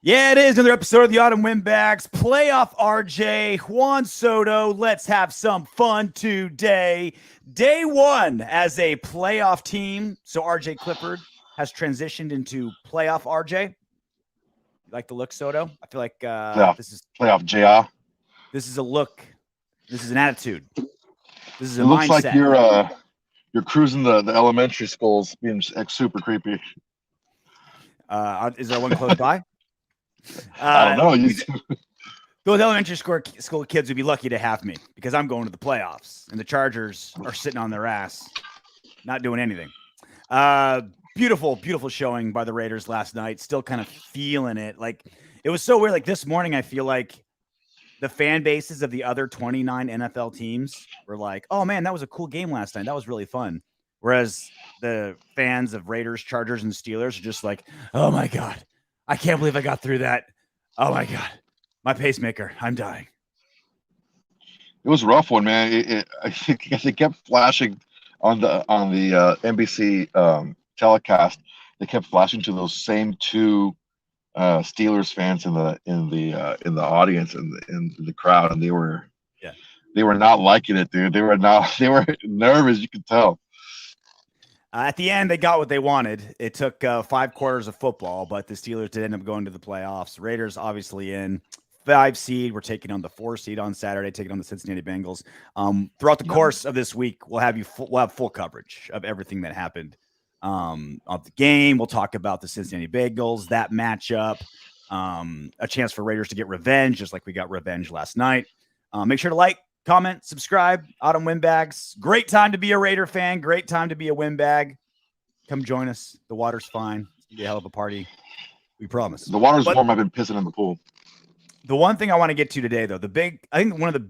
Yeah, it is another episode of the Autumn Windbags. Playoff RJ, Juan Soto. Let's have some fun today. Day one as a playoff team. So RJ Clifford has transitioned into playoff RJ. You like the look, Soto? I feel like Playoff, playoff JR. this is a look. This is an attitude. This is a It looks like mindset. you're cruising the elementary schools, being super creepy. Is there one close by? I don't know. Those elementary school kids would be lucky to have me because I'm going to the playoffs, and the Chargers are sitting on their ass, not doing anything. Beautiful, beautiful showing by the Raiders last night. Still kind of feeling it. Like, it was so weird. Like this morning, I feel like the fan bases of the other 29 NFL teams were like, "Oh man, that was a cool game last night. That was really fun." Whereas the fans of Raiders, Chargers, and Steelers are just like, "Oh my god, I can't believe I got through that. Oh my god, my pacemaker, I'm dying." It was a rough one, man. It kept flashing on the NBC telecast. They kept flashing to those same two Steelers fans in the audience and in the crowd, and they were not liking it, dude. They were nervous. You could tell. At the end, they got what they wanted. It took 5 quarters of football, but the Steelers did end up going to the playoffs. Raiders obviously in 5 seed. We're taking on the 4 seed on Saturday, taking on the Cincinnati Bengals. Throughout the course of this week, we'll have full coverage of everything that happened of the game. We'll talk about the Cincinnati Bengals, that matchup, a chance for Raiders to get revenge, just like we got revenge last night. Make sure to like, comment, subscribe. Autumn Windbags. Great time to be a Raider fan. Great time to be a Windbag. Come join us. The water's fine. It's gonna be a hell of a party. We promise. The water's warm. I've been pissing in the pool. The one thing I want to get to today, though, I think one of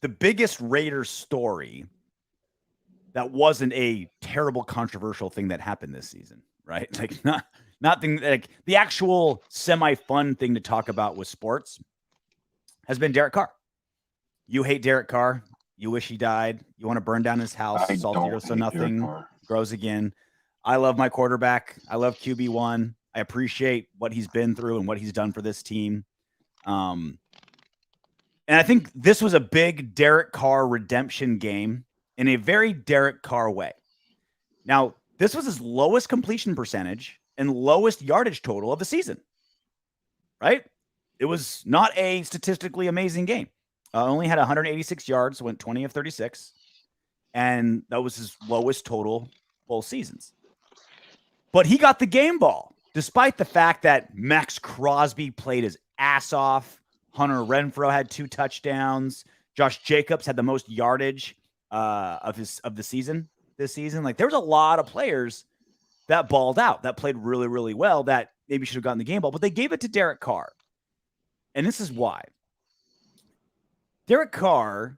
the biggest Raiders story that wasn't a terrible controversial thing that happened this season, right? Like nothing like the actual semi-fun thing to talk about with sports has been Derek Carr. You hate Derek Carr. You wish he died. You want to burn down his house. Salty so nothing grows again. I love my quarterback. I love QB1. I appreciate what he's been through and what he's done for this team. And I think this was a big Derek Carr redemption game in a very Derek Carr way. Now, this was his lowest completion percentage and lowest yardage total of the season, right? It was not a statistically amazing game. Only had 186 yards, went 20 of 36, and that was his lowest total both seasons. But he got the game ball, despite the fact that Max Crosby played his ass off. Hunter Renfrow had 2 touchdowns. Josh Jacobs had the most yardage of the season this season. Like, there was a lot of players that balled out, that played really, really well, that maybe should have gotten the game ball, but they gave it to Derek Carr. And this is why. Derek Carr,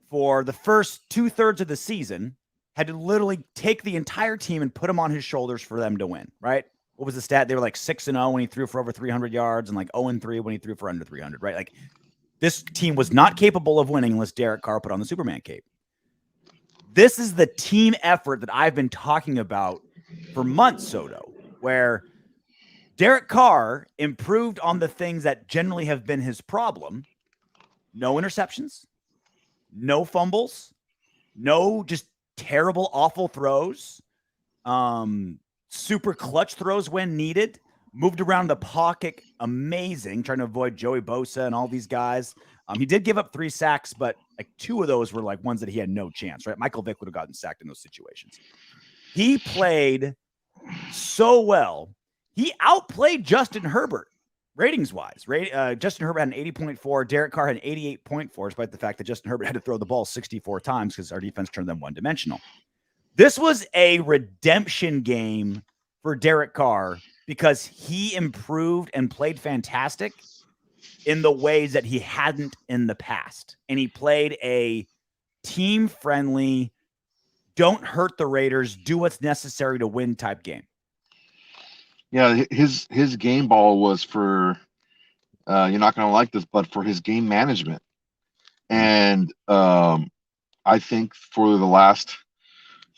for the first 2/3 of the season, had to literally take the entire team and put them on his shoulders for them to win, right? What was the stat? They were like 6-0 when he threw for over 300 yards and like 0-3 when he threw for under 300, right? Like, this team was not capable of winning unless Derek Carr put on the Superman cape. This is the team effort that I've been talking about for months, Soto, where Derek Carr improved on the things that generally have been his problem. No interceptions, no fumbles, no just terrible, awful throws, super clutch throws when needed, moved around the pocket, amazing, trying to avoid Joey Bosa and all these guys. He did give up 3 sacks, but like 2 of those were like ones that he had no chance, right? Michael Vick would have gotten sacked in those situations. He played so well. He outplayed Justin Herbert. Ratings-wise, Justin Herbert had an 80.4. Derek Carr had an 88.4, despite the fact that Justin Herbert had to throw the ball 64 times because our defense turned them one-dimensional. This was a redemption game for Derek Carr because he improved and played fantastic in the ways that he hadn't in the past. And he played a team-friendly, don't hurt the Raiders, do what's necessary to win type game. Yeah, his game ball was for you're not going to like this, but for his game management. And I think for the last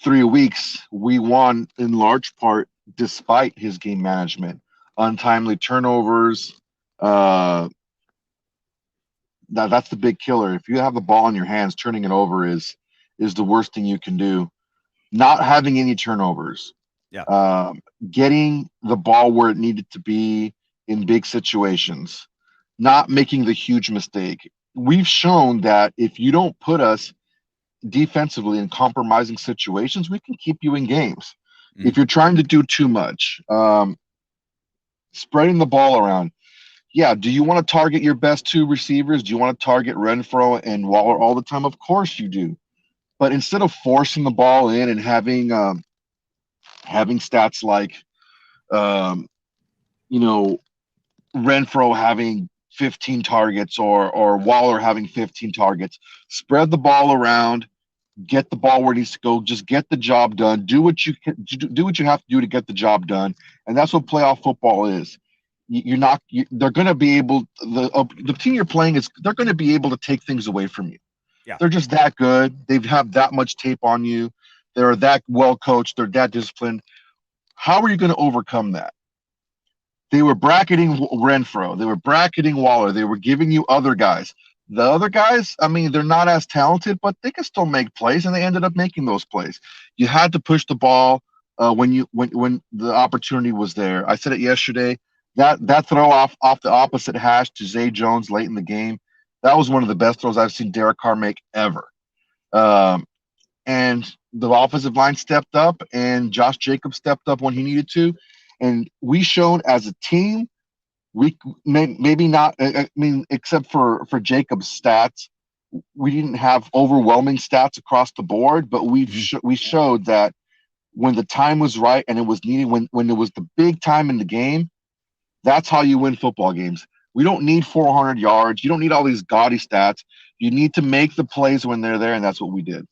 3 weeks, we won in large part despite his game management. untimely turnovers. That's the big killer. If you have the ball in your hands, turning it over is the worst thing you can do. Not having any turnovers, getting the ball where it needed to be in big situations, not making the huge mistake. We've shown that if you don't put us defensively in compromising situations, we can keep you in games. Mm-hmm. If you're trying to do too much, spreading the ball around. Yeah, do you want to target your best two receivers? Do you want to target Renfrow and Waller all the time? Of course you do. But instead of forcing the ball in and having stats like, Renfrow having 15 targets or Waller having 15 targets, spread the ball around, get the ball where it needs to go, just get the job done, do what you have to do to get the job done. And that's what playoff football is. They're going to be able, the team you're playing they're going to be able to take things away from you. Yeah. They're just that good. They have that much tape on you. They're that well coached. They're that disciplined. How are you going to overcome that? They were bracketing Renfrow. They were bracketing Waller. They were giving you other guys. The other guys, I mean, they're not as talented, but they can still make plays, and they ended up making those plays. You had to push the ball when the opportunity was there. I said it yesterday. That throw off the opposite hash to Zay Jones late in the game, that was one of the best throws I've seen Derek Carr make ever. And the offensive line stepped up, and Josh Jacobs stepped up when he needed to. And we showed as a team, we maybe not, I mean, except for Jacobs' stats, we didn't have overwhelming stats across the board, but we showed that when the time was right and it was needed, when it was the big time in the game, that's how you win football games. We don't need 400 yards. You don't need all these gaudy stats. You need to make the plays when they're there, and that's what we did.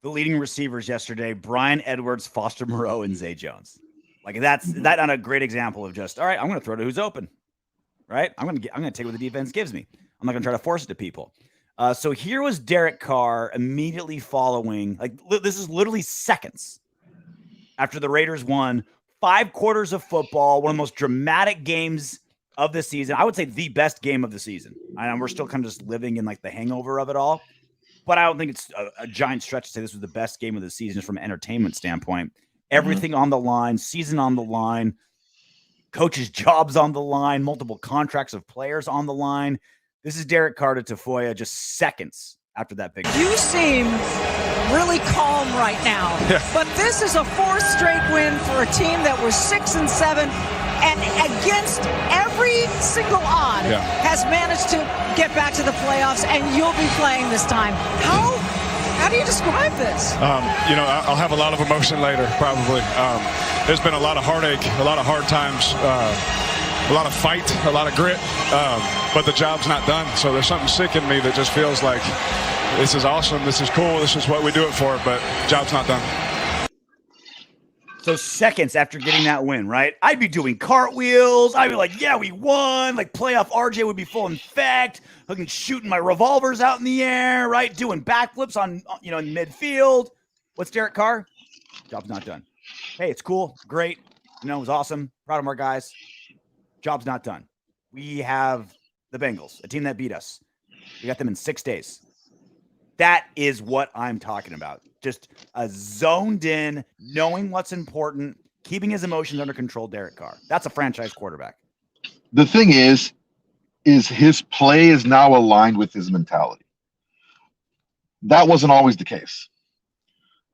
The leading receivers yesterday, Bryan Edwards, Foster Moreau, and Zay Jones. Like that's on a great example of just, all right, I'm going to throw to who's open, right? I'm going to take what the defense gives me. I'm not going to try to force it to people. So here was Derek Carr immediately following, like this is literally seconds after the Raiders won 5 quarters of football, one of the most dramatic games of the season. I would say the best game of the season. I know we're still kind of just living in like the hangover of it all, but I don't think it's a giant stretch to say this was the best game of the season from an entertainment standpoint. Everything on the line, season on the line, coaches' jobs on the line, multiple contracts of players on the line. This is Derek Carr to Tafoya just seconds after that big game. You seem really calm right now, but this is a 4th straight win for a team that was 6-7 and against every single odd has managed to get back to the playoffs, and you'll be playing this time. How do you describe this? I'll have a lot of emotion later, probably. There's been a lot of heartache, a lot of hard times, a lot of fight, a lot of grit, but the job's not done. So there's something sick in me that just feels like this is awesome, this is cool, this is what we do it for, but job's not done. So seconds after getting that win, right? I'd be doing cartwheels. I'd be like, yeah, we won. Like playoff RJ would be full effect. Looking, shooting my revolvers out in the air, right? Doing backflips on, in midfield. What's Derek Carr? Job's not done. Hey, it's cool. Great. It was awesome. Proud of our guys. Job's not done. We have the Bengals, a team that beat us. We got them in 6 days. That is what I'm talking about. Just a zoned in, knowing what's important, keeping his emotions under control, Derek Carr. That's a franchise quarterback. The thing is his play is now aligned with his mentality. That wasn't always the case.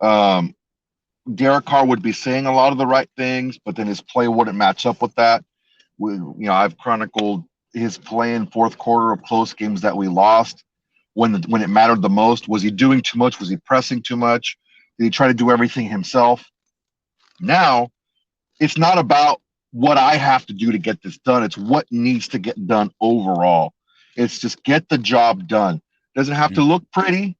Derek Carr would be saying a lot of the right things, but then his play wouldn't match up with that. I've chronicled his play in fourth quarter of close games that we lost. When it mattered the most, was he doing too much? Was he pressing too much? Did he try to do everything himself? Now, it's not about what I have to do to get this done. It's what needs to get done overall. It's just get the job done. Doesn't have to look pretty.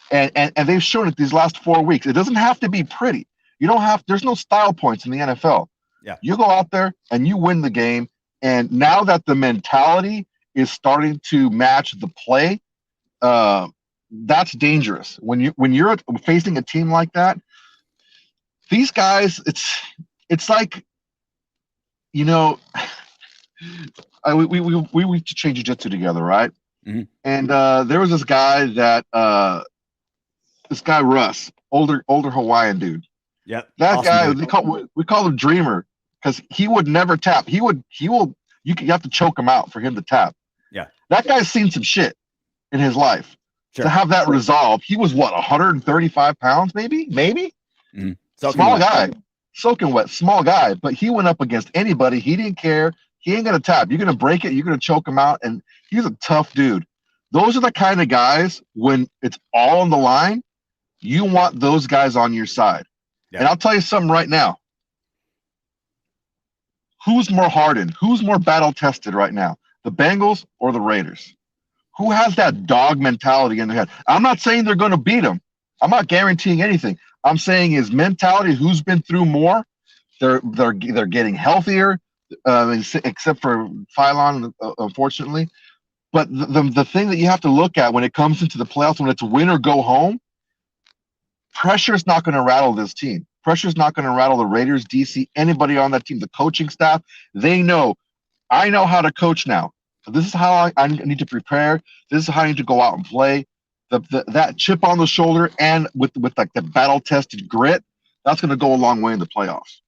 And they've shown it these last 4 weeks. It doesn't have to be pretty. There's no style points in the NFL. Yeah. You go out there and you win the game. And now that the mentality is starting to match the play, that's dangerous. When you're facing a team like that, these guys, it's like you know, we went to train jiu-jitsu together, right? Mm-hmm. And there was this guy Russ, older Hawaiian dude. Yep. That Awesome guy, we call him Dreamer because he would never tap. You have to choke him out for him to tap. Yeah. That guy's seen some shit in his life. Sure. To have that resolved, he was 135 pounds, maybe? Mm-hmm. Small guy, soaking wet, small guy, but he went up against anybody. He didn't care. He ain't gonna tap. You're gonna break it. You're gonna choke him out, and he's a tough dude. Those are the kind of guys when it's all on the line, you want those guys on your side. Yeah. And I'll tell you something right now. Who's more hardened? Who's more battle tested right now? The Bengals or the Raiders? Who has that dog mentality in their head? I'm not saying they're going to beat them. I'm not guaranteeing anything. I'm saying his mentality, who's been through more, they're getting healthier, except for Phylon, unfortunately. But the thing that you have to look at when it comes into the playoffs, when it's win or go home, pressure is not going to rattle this team. Pressure is not going to rattle the Raiders, DC, anybody on that team, the coaching staff. They know. I know how to coach now. So this is how I need to prepare. This is how I need to go out and play. That chip on the shoulder and with like the battle-tested grit, that's going to go a long way in the playoffs.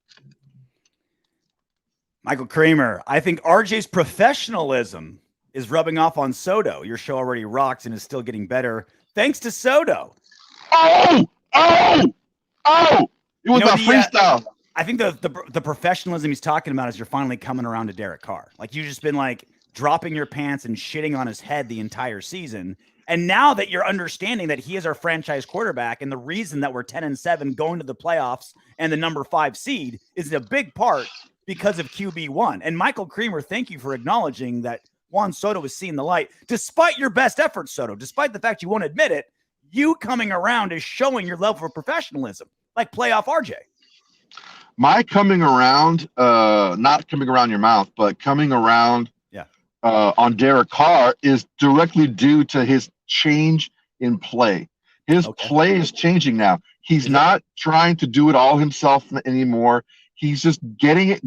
Michael Kramer, I think RJ's professionalism is rubbing off on Soto. Your show already rocks and is still getting better thanks to Soto. Oh! It was a freestyle. I think the professionalism he's talking about is you're finally coming around to Derek Carr. Like you've just been like dropping your pants and shitting on his head the entire season. And now that you're understanding that he is our franchise quarterback and the reason that we're 10-7 going to the playoffs and the number 5 seed is a big part because of QB1. And Michael Kramer, thank you for acknowledging that Juan Soto is seeing the light. Despite your best efforts, Soto, despite the fact you won't admit it, you coming around is showing your level of professionalism, like playoff RJ. My coming around, not coming around your mouth, but coming around on Derek Carr is directly due to his change in play. His play is changing now. He's not trying to do it all himself anymore. He's just getting it.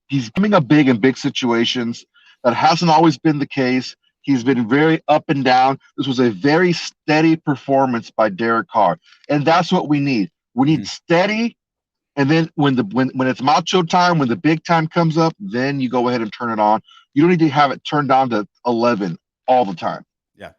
He's coming up big in big situations. That hasn't always been the case. He's been very up and down. This was a very steady performance by Derek Carr, and that's what we need. We need steady. And then when it's macho time, when the big time comes up, then you go ahead and turn it on. You don't need to have it turned down to 11 all the time. Yeah.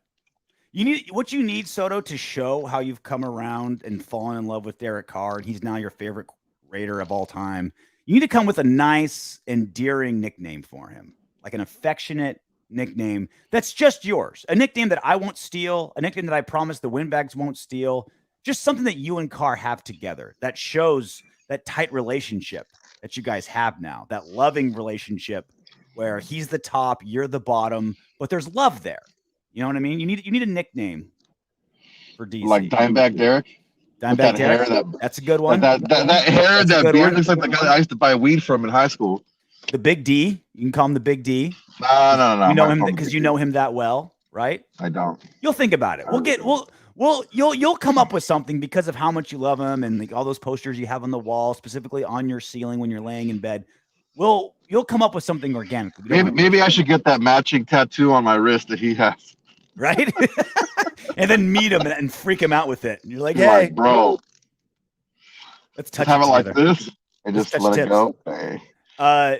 You need, Soto, to show how you've come around and fallen in love with Derek Carr, and he's now your favorite Raider of all time. You need to come with a nice, endearing nickname for him, like an affectionate nickname that's just yours, a nickname that I won't steal, a nickname that I promise the Windbags won't steal, just something that you and Carr have together that shows that tight relationship that you guys have now, that loving relationship where he's the top, you're the bottom, but there's love there. You know what I mean? You need a nickname for DC. Like Dimebag Derek? Dimebag Derek? That's a good one. That hair, that beard looks like the guy I used to buy weed from in high school. The Big D. You can call him the Big D. No. You know him because you know him that well, right? I don't. You'll think about it. You'll come up with something because of how much you love him and all those posters you have on the wall, specifically on your ceiling when you're laying in bed. You'll come up with something organically. Maybe I should get that matching tattoo on my wrist that he has. Right? And then meet him and freak him out with it. And you're like, hey, like, bro, let's touch have it like this and just let tips. it go. Hey.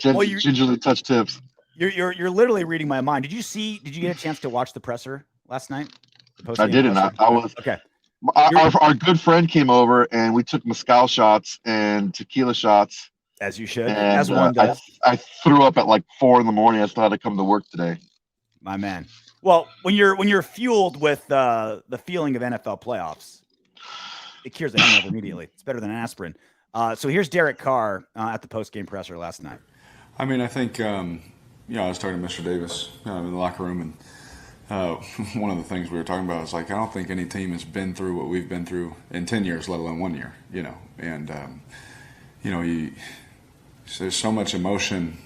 Gingerly touch tips. You're literally reading my mind. Did you get a chance to watch the presser last night? I didn't. I was okay. Our good friend came over and we took mezcal shots and tequila shots. As you should. And, as one does. I threw up at like 4 a.m. I still had to come to work today. My man. Well, when you're fueled with the feeling of NFL playoffs, it cures the hangover immediately. It's better than aspirin. So here's Derek Carr at the post-game presser last night. I mean, I think I was talking to Mr. Davis in the locker room, and one of the things we were talking about is like I don't think any team has been through what we've been through in 10 years, let alone 1 year. And there's so much emotion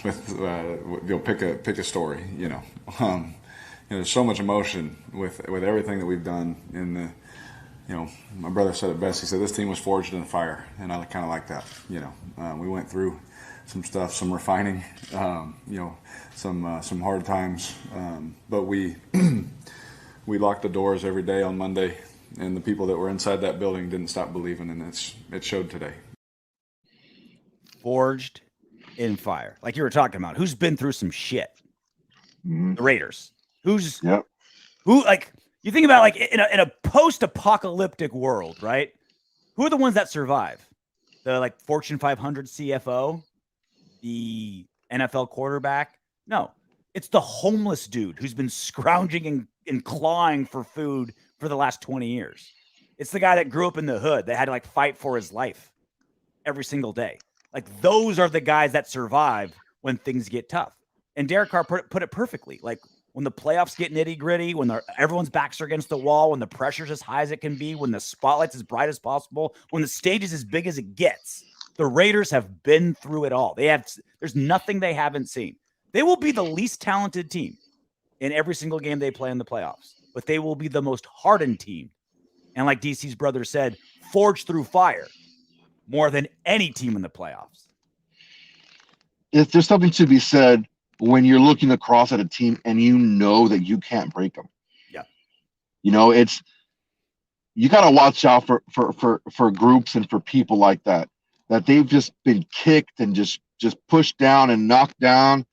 with pick a story. There's so much emotion with everything that we've done in my brother said it best. He said this team was forged in a fire, and I kind of like that. We went through some stuff, some refining, some hard times, but we we locked the doors every day on Monday, and the people that were inside that building didn't stop believing, and it showed today. Forged in fire, like you were talking about. Who's been through some shit? The Raiders. Who like you think about, like in a post-apocalyptic world, right? Who are the ones that survive? The like Fortune 500 CFO, the NFL quarterback? No, it's the homeless dude who's been scrounging and clawing for food for the last 20 years. It's the guy that grew up in the hood that had to like fight for his life every single day. Like those are the guys that survive when things get tough. And Derek Carr put it perfectly. Like when the playoffs get nitty gritty, when everyone's backs are against the wall, when the pressure's as high as it can be, when the spotlight's as bright as possible, when the stage is as big as it gets, the Raiders have been through it all. There's nothing they haven't seen. They will be the least talented team in every single game they play in the playoffs, but they will be the most hardened team. And like DC's brother said, forged through fire more than any team in the playoffs. If there's something to be said when you're looking across at a team and you know that you can't break them. Yeah. You got to watch out for groups and for people like that they've just been kicked and just pushed down and knocked down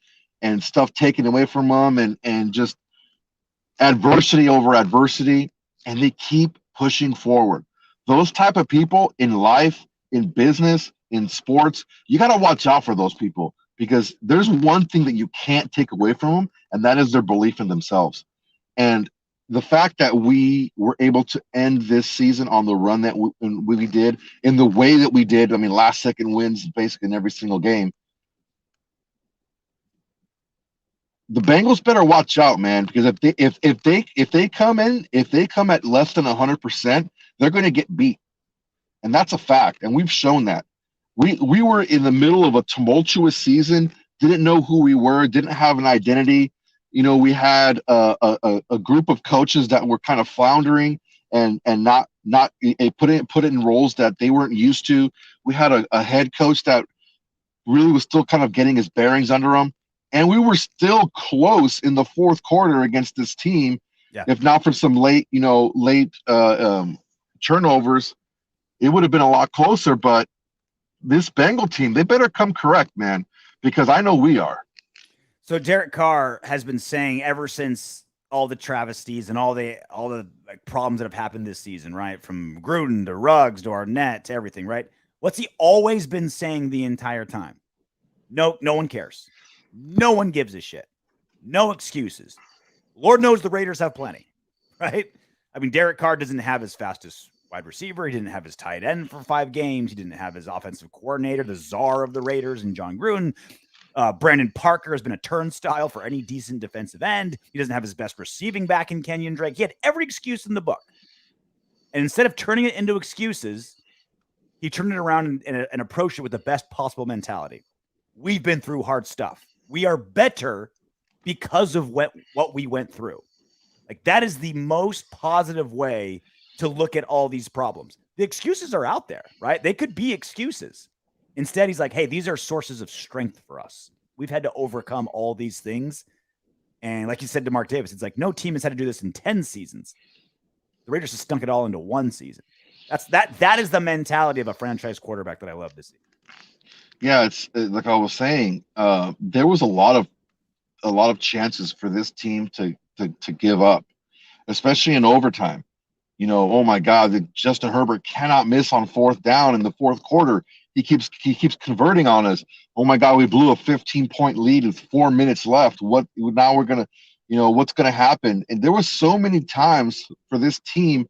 and stuff taken away from them and just adversity over adversity, and they keep pushing forward. Those type of people in life, in business, in sports, you got to watch out for those people, because there's one thing that you can't take away from them, and that is their belief in themselves. And the fact that we were able to end this season on the run that we did in the way that we did, I mean, last second wins basically in every single game. The Bengals better watch out, man, because if they come at less than 100%, they're going to get beat, and that's a fact. And we've shown that. We were in the middle of a tumultuous season, didn't know who we were, didn't have an identity. We had a group of coaches that were kind of floundering and not put it in roles that they weren't used to. We had a head coach that really was still kind of getting his bearings under him. And we were still close in the fourth quarter against this team. Yeah. If not for some late turnovers, it would have been a lot closer. But this Bengal team, they better come correct, man, because I know we are. So Derek Carr has been saying ever since all the travesties and all the like problems that have happened this season, right? From Gruden to Ruggs to Arnett to everything, right? What's he always been saying the entire time? No one cares. No one gives a shit. No excuses. Lord knows the Raiders have plenty, right? I mean, Derek Carr doesn't have his fastest wide receiver. He didn't have his tight end for 5 games. He didn't have his offensive coordinator, the czar of the Raiders, and John Gruden. Brandon Parker has been a turnstile for any decent defensive end. He doesn't have his best receiving back in Kenyon Drake. He had every excuse in the book. And instead of turning it into excuses, he turned it around and approached it with the best possible mentality. We've been through hard stuff. We are better because of what we went through. Like, that is the most positive way to look at all these problems. The excuses are out there, right? They could be excuses. Instead, he's like, hey, these are sources of strength for us. We've had to overcome all these things. And like you said to Mark Davis, it's like no team has had to do this in 10 seasons. The Raiders have stunk it all into one season. That is the mentality of a franchise quarterback that I love to see. Yeah, it's like I was saying, there was a lot of chances for this team to give up, especially in overtime. Oh my God, Justin Herbert cannot miss on 4th down in the 4th quarter. He keeps converting on us. Oh my God, we blew a 15-point lead with 4 minutes left. Now we're gonna, what's gonna happen? And there was so many times for this team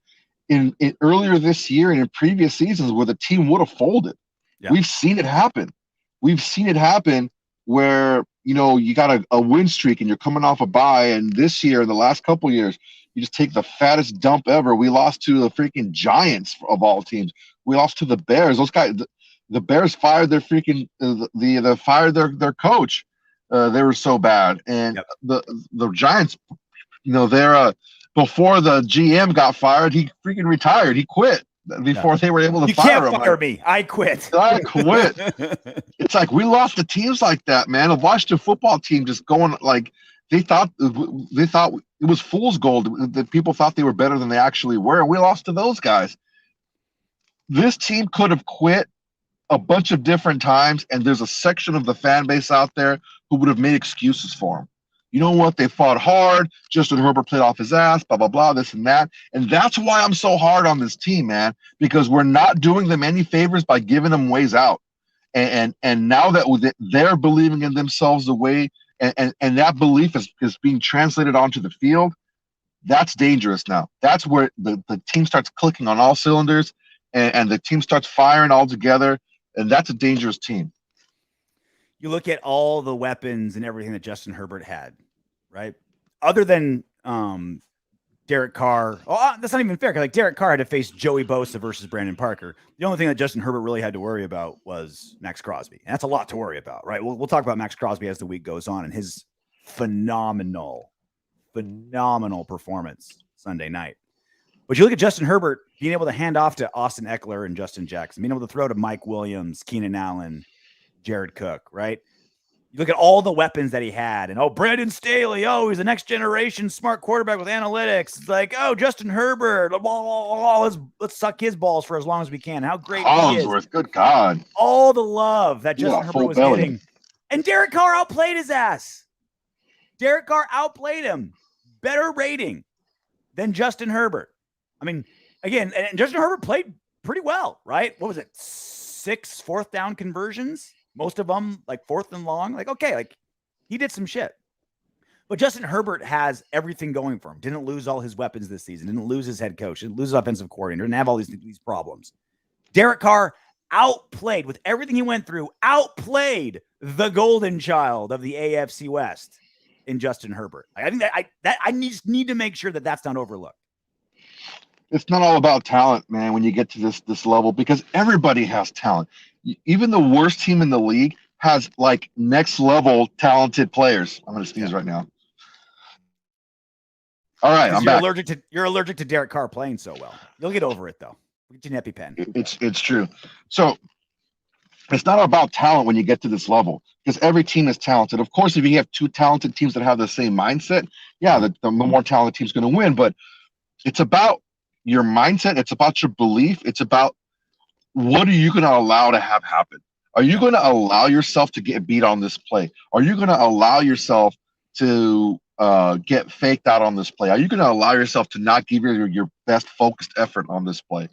in earlier this year and in previous seasons where the team would have folded. Yeah. We've seen it happen. We've seen it happen where, you got a win streak and you're coming off a bye. And this year, the last couple of years, you just take the fattest dump ever. We lost to the freaking Giants of all teams. We lost to the Bears. Those guys, the Bears fired their freaking fired their coach. They were so bad. And yep. the Giants, they're before the GM got fired, he freaking retired. He quit before they were able to fire him. You can't fire me. I quit. I quit. It's like we lost to teams like that, man. A Washington football team just going like they thought it was fool's gold. That people thought they were better than they actually were, and we lost to those guys. This team could have quit a bunch of different times, and there's a section of the fan base out there who would have made excuses for them. You know what? They fought hard. Justin Herbert played off his ass, blah, blah, blah, this and that. And that's why I'm so hard on this team, man, because we're not doing them any favors by giving them ways out. And now that they're believing in themselves the way, and that belief is being translated onto the field, that's dangerous now. That's where the team starts clicking on all cylinders, and the team starts firing all together, and that's a dangerous team. You look at all the weapons and everything that Justin Herbert had, right? Other than Derek Carr. Oh, that's not even fair. Like Derek Carr had to face Joey Bosa versus Brandon Parker. The only thing that Justin Herbert really had to worry about was Max Crosby. And that's a lot to worry about, right? We'll talk about Max Crosby as the week goes on and his phenomenal performance Sunday night. But you look at Justin Herbert being able to hand off to Austin Eckler and Justin Jackson, being able to throw to Mike Williams, Keenan Allen, Jared Cook, right? You look at all the weapons that he had, and Brandon Staley, he's the next generation smart quarterback with analytics. It's like, Justin Herbert, let's suck his balls for as long as we can. How great he is. Good God. All the love that Justin Herbert was getting. And Derek Carr outplayed his ass. Derek Carr outplayed him. Better rating than Justin Herbert. I mean, again, and Justin Herbert played pretty well, right? What was it? 6 fourth down conversions? Most of them like 4th and long. He did some shit. But Justin Herbert has everything going for him. Didn't lose all his weapons this season. Didn't lose his head coach. Didn't lose his offensive coordinator. Didn't have all these problems. Derek Carr outplayed, with everything he went through, outplayed the golden child of the AFC West in Justin Herbert. I think that I need to make sure that that's not overlooked. It's not all about talent, man, when you get to this level, because everybody has talent. Even the worst team in the league has like next level talented players. I'm going to sneeze right now. All right, I'm back. You're allergic to Derek Carr playing so well. You'll get over it though. Get your EpiPen. It's true. So it's not about talent when you get to this level, because every team is talented. Of course, if you have 2 talented teams that have the same mindset, the more talented team's going to win. But it's about your mindset. It's about your belief. It's about what are you going to allow to have happen? Are you going to allow yourself to get beat on this play? Are you going to allow yourself to get faked out on this play? Are you going to allow yourself to not give your best focused effort on this play?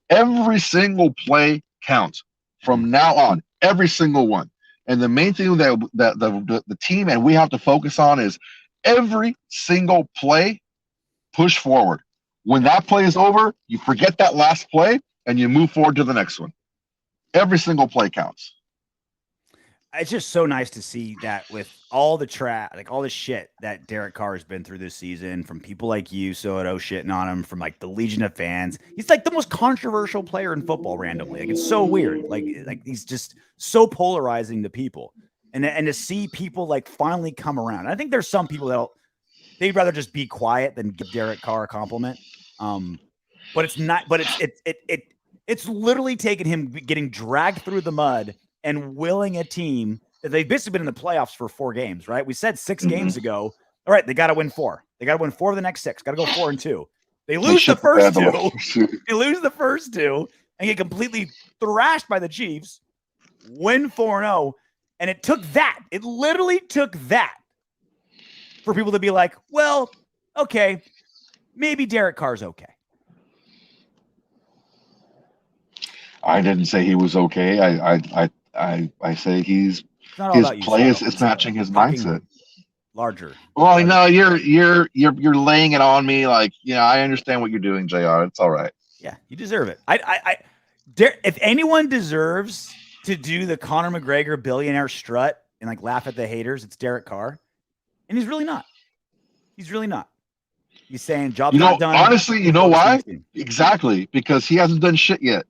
Every single play counts from now on, every single one. And the main thing that the team and we have to focus on is every single play, push forward. When that play is over, you forget that last play and you move forward to the next one. Every single play counts. It's just so nice to see that with all the all the shit that Derek Carr has been through this season, from people like you, Soto, shitting on him, from like the legion of fans. He's like the most controversial player in football randomly. Like, it's so weird. Like he's just so polarizing to people. And to see people like finally come around. I think there's some people they'd rather just be quiet than give Derek Carr a compliment. But it's not, but it's literally taken him getting dragged through the mud and willing a team that they've basically been in the playoffs for 4 games, right? We said 6 games ago. All right, they got to win 4. They got to win 4 of the next 6. Got to go 4-2. They lose the first 2. They lose the first 2 and get completely thrashed by the Chiefs. Win 4-0, and it took that. It literally took that for people to be like, well, okay, maybe Derek Carr's okay. I didn't say he was okay. I say his play is matching his mindset. Larger. Well, no, you're laying it on me. Like, I understand what you're doing, JR. It's all right. Yeah, you deserve it. If anyone deserves to do the Conor McGregor billionaire strut and like laugh at the haters, it's Derek Carr, and he's really not. He's really not. He's saying job's not done. Honestly, you know why? Exactly, because he hasn't done shit yet.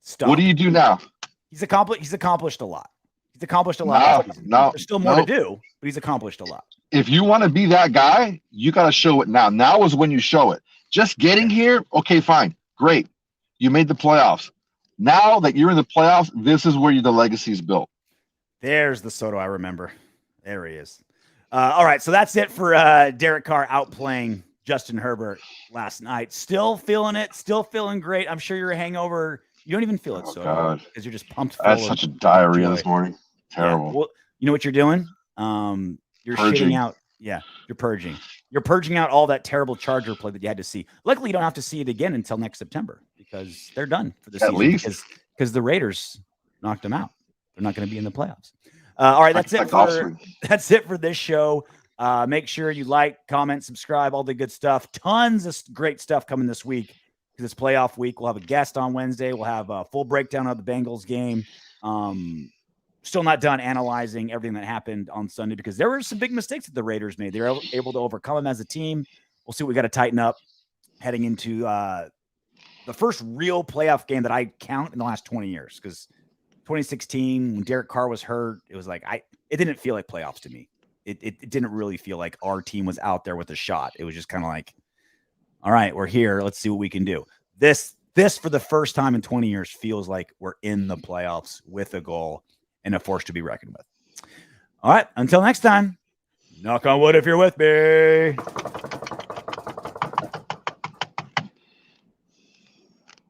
Stop. What do you do now? He's accomplished a lot. He's accomplished a lot. There's still more to do, but he's accomplished a lot. if you want to be that guy, you got to show it now. Now is when you show it. Just getting here, okay, fine, great. You made the playoffs. Now that you're in the playoffs, this is where the legacy is built. There's the Soto I remember. There he is. All right, so that's it for Derek Carr outplaying Justin Herbert last night. Still feeling it. Still feeling great. I'm sure you're a hangover. You don't even feel it, Soto, because you're just pumped. I had such a diarrhea this morning. Terrible. Yeah. Well, you know what you're doing? You're Purging. shitting out. Yeah, you're purging. You're purging out all that terrible Charger play that you had to see. Luckily, you don't have to see it again until next September because they're done for the season. At least. Because the Raiders knocked them out. They're not going to be in the playoffs. All right, that's it for this show. Make sure you like, comment, subscribe, all the good stuff. Tons of great stuff coming this week because it's playoff week. We'll have a guest on Wednesday. We'll have a full breakdown of the Bengals game. Still not done analyzing everything that happened on Sunday because there were some big mistakes that the Raiders made. They were able to overcome them as a team. We'll see what we got to tighten up heading into the first real playoff game that I count in the last 20 years because 2016, when Derek Carr was hurt, it was like it didn't feel like playoffs to me. It didn't really feel like our team was out there with a shot. It was just kind of like, all right, we're here. Let's see what we can do. This for the first time in 20 years feels like we're in the playoffs with a goal and a force to be reckoned with. All right, until next time, knock on wood if you're with me.